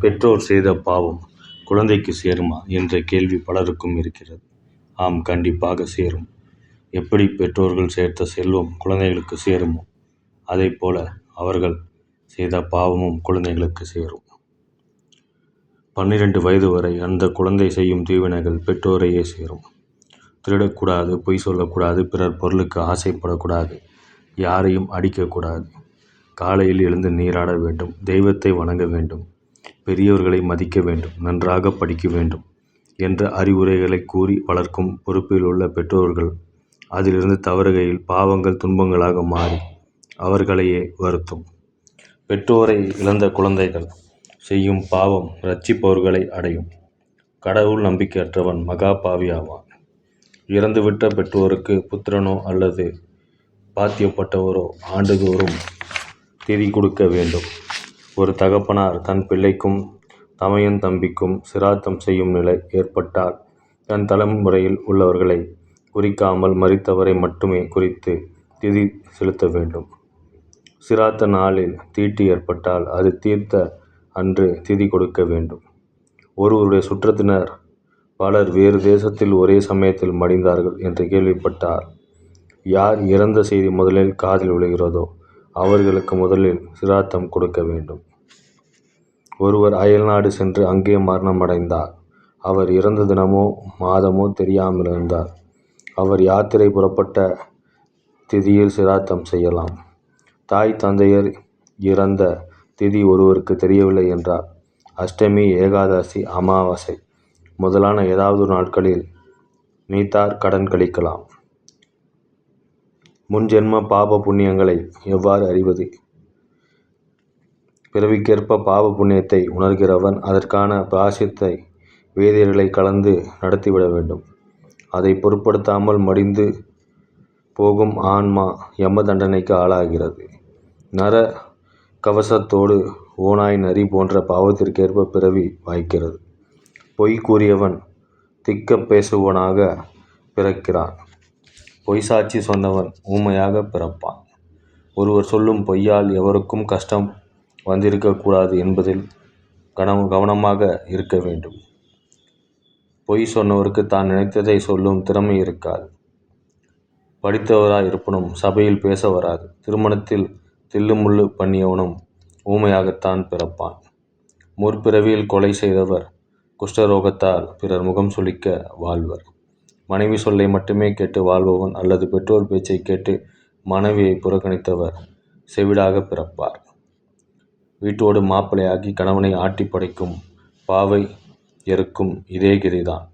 பெற்றோர் செய்த பாவம் குழந்தைக்கு சேருமா என்ற கேள்வி பலருக்கும் இருக்கிறது. ஆம், கண்டிப்பாக சேரும். எப்படி பெற்றோர்கள் சேர்த்த செல்வம் குழந்தைகளுக்கு சேருமோ அதேபோல அவர்கள் செய்த பாவமும் குழந்தைகளுக்கு சேரும். 12 வயது வரை அந்த குழந்தை செய்யும் தீவினைகள் பெற்றோரையே சேரும். திருடக்கூடாது, பொய் சொல்லக்கூடாது, பிறர் பொருளுக்கு ஆசைப்படக்கூடாது, யாரையும் அடிக்கக்கூடாது, காலையில் எழுந்து நீராட வேண்டும், தெய்வத்தை வணங்க வேண்டும், பெரியவர்களை மதிக்க வேண்டும், நன்றாக படிக்க வேண்டும் என்ற அறிவுரைகளை கூறி வளர்க்கும் பொறுப்பில் உள்ள பெற்றோர்கள் அதிலிருந்து தவறுகையில் பாவங்கள் துன்பங்களாக மாறி அவர்களையே வருத்தும். பெற்றோரை இழந்த குழந்தைகள் செய்யும் பாவம் இரட்சிப்பவர்களை அடையும். கடவுள் நம்பிக்கையற்றவன் மகா பாவியாவான். இறந்துவிட்ட பெற்றோருக்கு புத்திரனோ அல்லது பாத்தியப்பட்டவரோ ஆண்டுதோறும் திதி கொடுக்க வேண்டும். ஒரு தகப்பனார் தன் பிள்ளைக்கும் தமையன் தம்பிக்கும் சிராத்தம் செய்யும் நிலை ஏற்பட்டால் தன் தலைமுறையில் உள்ளவர்களை குறிக்காமல் மரித்தவரை மட்டுமே குறித்து திதி செலுத்த வேண்டும். சிராத்த நாளில் தீட்டு ஏற்பட்டால் அது தீர்த்த அன்று திதி கொடுக்க வேண்டும். ஒருவருடைய சுற்றத்தினர் பலர் வேறு தேசத்தில் ஒரே சமயத்தில் மடிந்தார்கள் என்று கேள்விப்பட்டால் யார் இறந்த செய்தி முதலில் காதில் விழுகிறதோ அவர்களுக்கு முதலில் சிராத்தம் கொடுக்க வேண்டும். ஒருவர் அயல்நாடு சென்று அங்கே மரணம் அடைந்தார். அவர் இறந்த தினமோ மாதமோ தெரியாமலிருந்தார். அவர் யாத்திரை புறப்பட்ட திதியில் சிராத்தம் செய்யலாம். தாய் தந்தையர் இறந்த திதி ஒருவருக்கு தெரியவில்லை என்றால் அஷ்டமி, ஏகாதசி, அமாவாசை முதலான ஏதாவது நாட்களில் நீத்தார் கடன் கழிக்கலாம். முன்ஜென்ம பாப புண்ணியங்களை எவ்வாறு அறிவது? பிறவிக்கேற்ப பாவ புண்ணியத்தை உணர்கிறவன் அதற்கான பிராயசித்தை வேதியர்களை கலந்து நடத்திவிட வேண்டும். அதை பொருட்படுத்தாமல் மடிந்து போகும் ஆன்மா யம தண்டனைக்கு ஆளாகிறது. நர கவசத்தோடு ஓநாய், நரி போன்ற பாவத்திற்கேற்ப பிறவி வாய்க்கிறது. பொய் கூறியவன் திக்க பேசுபவனாக பிறக்கிறான். பொய் சாட்சி சொன்னவன் ஊமையாக பிறப்பான். ஒருவர் சொல்லும் பொய்யால் எவருக்கும் கஷ்டம் வந்திருக்கக்கூடாது என்பதில் கவனமாக இருக்க வேண்டும். பொய் சொன்னவருக்கு தான் நினைத்ததை சொல்லும் திறமை இருக்காது. படித்தவராய் இருப்பனும் சபையில் பேச வராது. திருமணத்தில் தில்லுமுள்ளு பண்ணியவனும் ஊமையாகத்தான் பிறப்பான். முற்பிறவியில் கொலை செய்தவர் குஷ்டரோகத்தால் பிறர் முகம் சுளிக்க வாழ்வர். மனைவி சொல்லை மட்டுமே கேட்டு வாழ்பவன் அல்லது பெற்றோர் பேச்சை கேட்டு மனைவியை புறக்கணித்தவர் செவிடாக பிறப்பார். வீட்டோடு மாப்பிள்ளையாகி கணவனை ஆட்டி படைக்கும் பாவை எருக்கும் இதே கதிதான்.